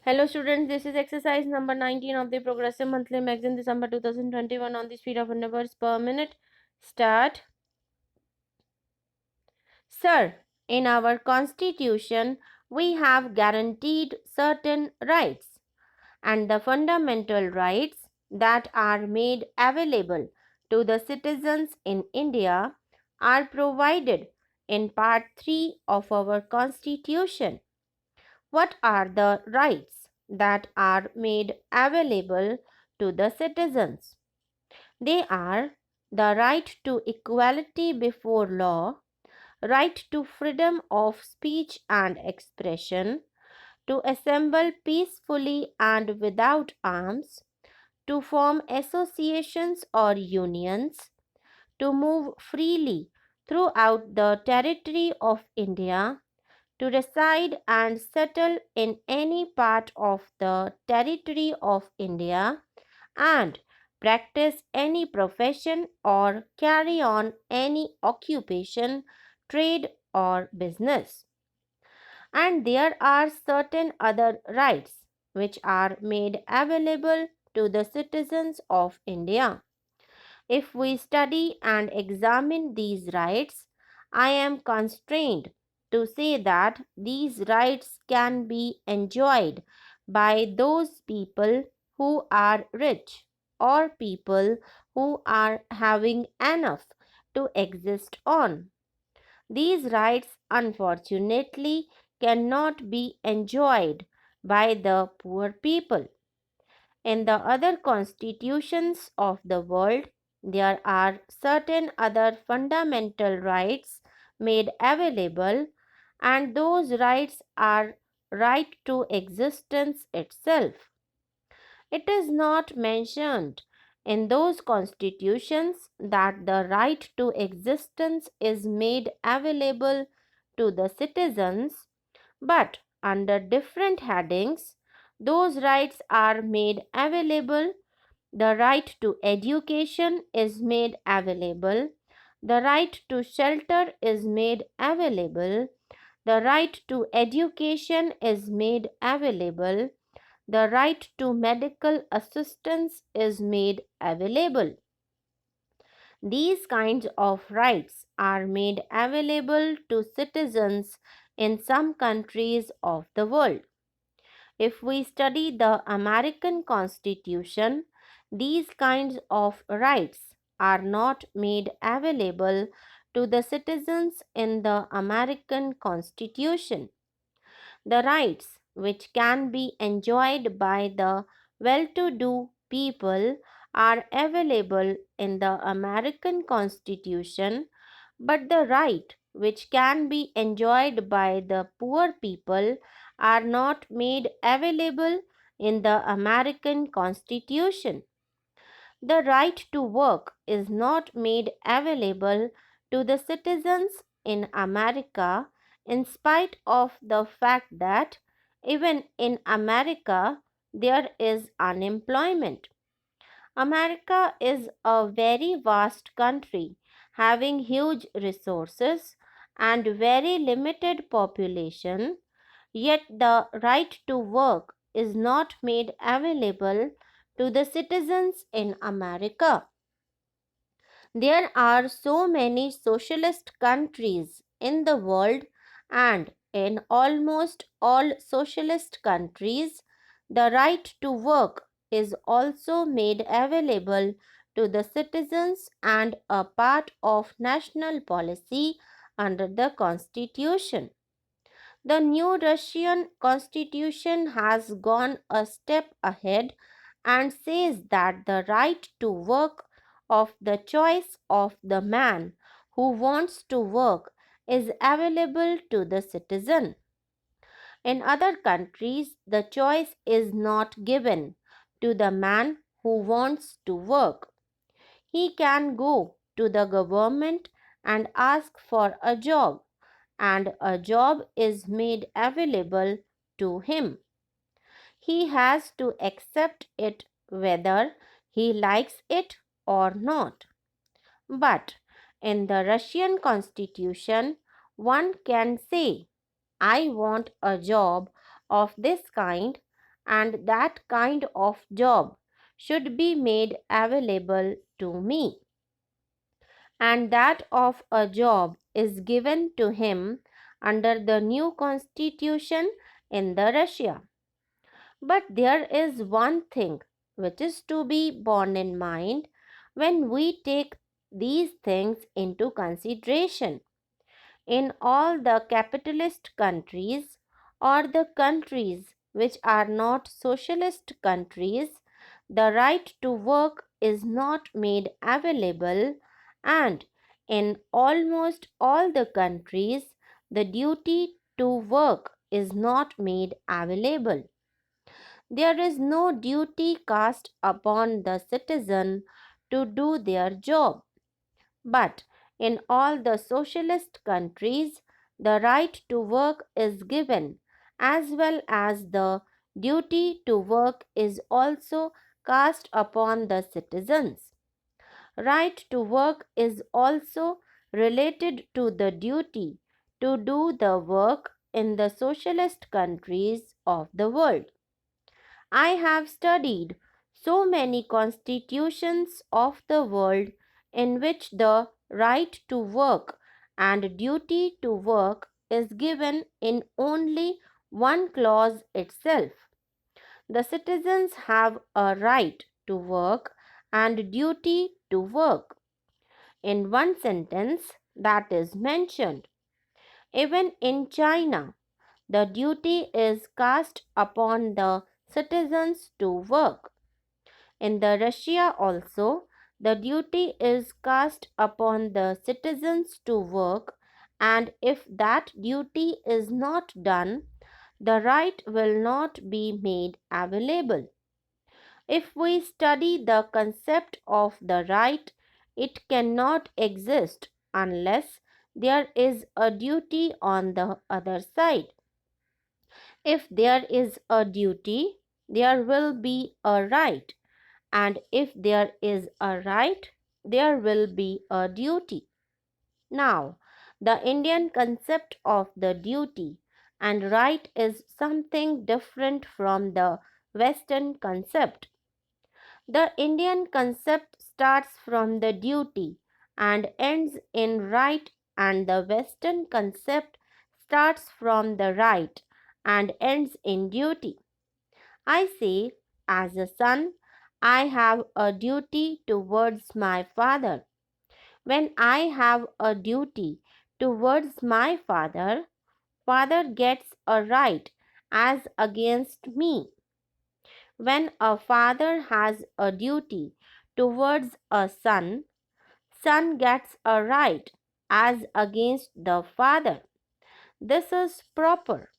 Hello students, this is exercise number 19 of the Progressive Monthly Magazine, December 2021 on the speed of 100 words per minute. Start. Sir, in our constitution, we have guaranteed certain rights, and the fundamental rights that are made available to the citizens in India are provided in Part 3 of our constitution. What are the rights that are made available to the citizens? They are the right to equality before law, right to freedom of speech and expression, to assemble peacefully and without arms, to form associations or unions, to move freely throughout the territory of India, to reside and settle in any part of the territory of India, and practice any profession or carry on any occupation, trade, or business. And there are certain other rights which are made available to the citizens of India. If we study and examine these rights, I am constrained to say that these rights can be enjoyed by those people who are rich or people who are having enough to exist on. These rights, unfortunately, cannot be enjoyed by the poor people. In the other constitutions of the world, there are certain other fundamental rights made available, and those rights are right to existence itself. It is not mentioned in those constitutions that the right to existence is made available to the citizens, but under different headings, those rights are made available. The right to education is made available. The right to shelter is made available. The right to education is made available. The right to medical assistance is made available. These kinds of rights are made available to citizens in some countries of the world. If we study the American Constitution, these kinds of rights are not made available to the citizens in the American Constitution. The rights which can be enjoyed by the well to do people are available in the American Constitution, but the right which can be enjoyed by the poor people are not made available in the American Constitution. The right to work is not made available to the citizens in America, in spite of the fact that even in America there is unemployment. America is a very vast country having huge resources and very limited population, yet the right to work is not made available to the citizens in America. There are so many socialist countries in the world, and in almost all socialist countries, the right to work is also made available to the citizens and a part of national policy under the constitution. The new Russian constitution has gone a step ahead and says that the right to work of the choice of the man who wants to work is available to the citizen. In other countries, the choice is not given to the man who wants to work. He can go to the government and ask for a job, and a job is made available to him. He has to accept it whether he likes it or not. But in the Russian constitution, one can say, I want a job of this kind and that kind of job should be made available to me, and that of a job is given to him under the new constitution in the Russia. But there is one thing which is to be borne in mind when we take these things into consideration. In all the capitalist countries or the countries which are not socialist countries, the right to work is not made available, and in almost all the countries, the duty to work is not made available. There is no duty cast upon the citizen to do their job. But in all the socialist countries, the right to work is given, as well as the duty to work is also cast upon the citizens. Right to work is also related to the duty to do the work in the socialist countries of the world. I have studied so many constitutions of the world in which the right to work and duty to work is given in only one clause itself. The citizens have a right to work and duty to work. In one sentence, that is mentioned. Even in China, the duty is cast upon the citizens to work. In the Russia also, the duty is cast upon the citizens to work, and if that duty is not done, the right will not be made available. If we study the concept of the right, it cannot exist unless there is a duty on the other side. If there is a duty, there will be a right, and if there is a right, there will be a duty. Now, the Indian concept of the duty and right is something different from the Western concept. The Indian concept starts from the duty and ends in right, and the Western concept starts from the right and ends in duty. I say, as a son, I have a duty towards my father. When I have a duty towards my father, father gets a right as against me. When a father has a duty towards a son, son gets a right as against the father. This is proper.